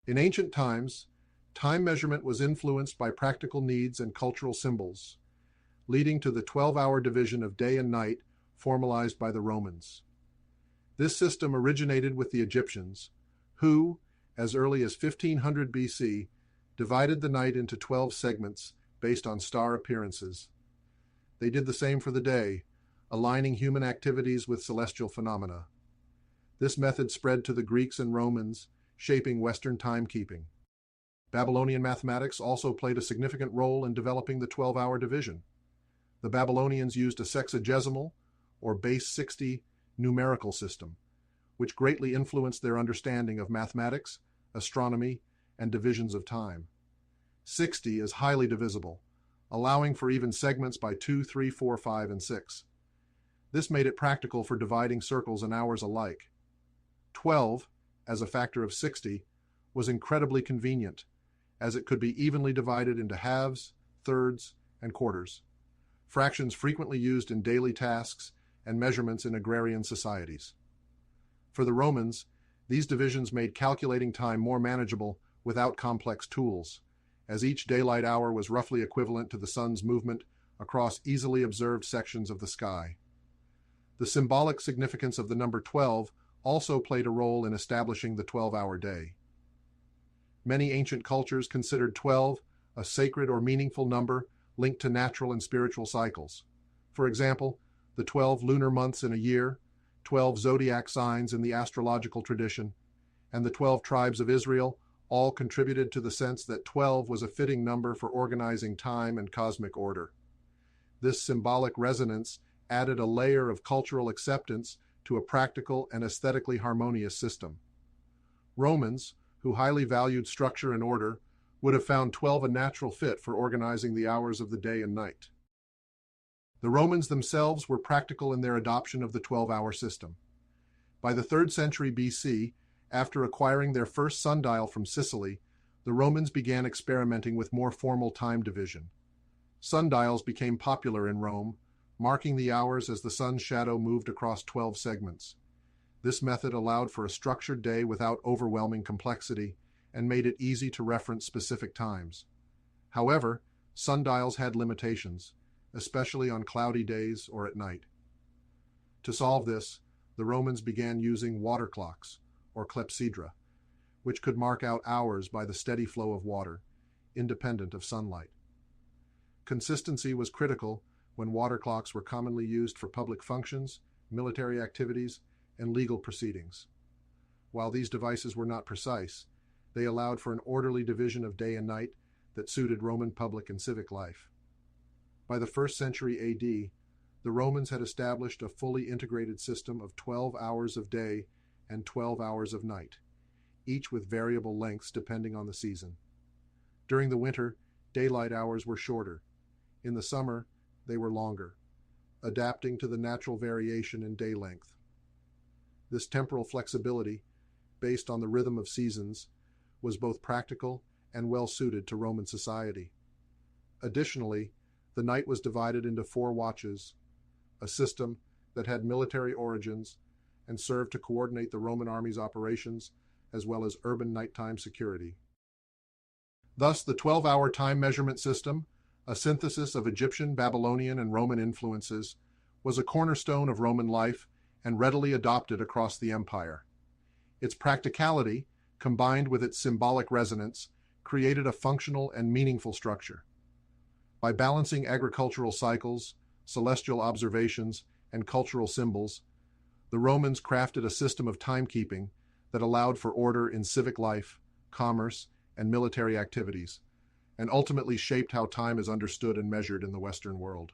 In ancient times, time measurement was influenced by practical needs and cultural symbols, leading to the 12-hour division of day and night formalized by the Romans. This system originated with the Egyptians, who, as early as 1500 BC, divided the night into 12 segments based on star appearances. They did the same for the day, aligning human activities with celestial phenomena. This method spread to the Greeks and Romans, shaping Western timekeeping. Babylonian mathematics also played a significant role in developing the 12-hour division. The Babylonians used a sexagesimal, or base 60, numerical system, which greatly influenced their understanding of mathematics, astronomy, and divisions of time. 60 is highly divisible, allowing for even segments by 2, 3, 4, 5, and 6. This made it practical for dividing circles and hours alike. 12, as a factor of 60, was incredibly convenient, as it could be evenly divided into halves, thirds, and quarters, fractions frequently used in daily tasks and measurements in agrarian societies. For the Romans, these divisions made calculating time more manageable without complex tools, as each daylight hour was roughly equivalent to the sun's movement across easily observed sections of the sky. The symbolic significance of the number 12 also played a role in establishing the 12-hour day. Many ancient cultures considered 12 a sacred or meaningful number linked to natural and spiritual cycles. For example, the 12 lunar months in a year, 12 zodiac signs in the astrological tradition, and the 12 tribes of Israel all contributed to the sense that 12 was a fitting number for organizing time and cosmic order. This symbolic resonance added a layer of cultural acceptance to a practical and aesthetically harmonious system. Romans, who highly valued structure and order, would have found 12 a natural fit for organizing the hours of the day and night. The Romans themselves were practical in their adoption of the 12-hour system. By the 3rd century BC, after acquiring their first sundial from Sicily, the Romans began experimenting with more formal time division. Sundials became popular in Rome, marking the hours as the sun's shadow moved across 12 segments. This method allowed for a structured day without overwhelming complexity and made it easy to reference specific times. However, sundials had limitations, especially on cloudy days or at night. To solve this, the Romans began using water clocks, or clepsydra, which could mark out hours by the steady flow of water, independent of sunlight. Consistency was critical when water clocks were commonly used for public functions, military activities, and legal proceedings. While these devices were not precise, they allowed for an orderly division of day and night that suited Roman public and civic life. By the 1st century AD, the Romans had established a fully integrated system of 12 hours of day and 12 hours of night, each with variable lengths depending on the season. During the winter, daylight hours were shorter. In the summer, they were longer, adapting to the natural variation in day length. This temporal flexibility, based on the rhythm of seasons, was both practical and well-suited to Roman society. Additionally, the night was divided into 4 watches, a system that had military origins and served to coordinate the Roman army's operations as well as urban nighttime security. Thus, the 12-hour time measurement system, a synthesis of Egyptian, Babylonian, and Roman influences, was a cornerstone of Roman life and readily adopted across the empire. Its practicality, combined with its symbolic resonance, created a functional and meaningful structure. By balancing agricultural cycles, celestial observations, and cultural symbols, the Romans crafted a system of timekeeping that allowed for order in civic life, commerce, and military activities, and ultimately shaped how time is understood and measured in the Western world.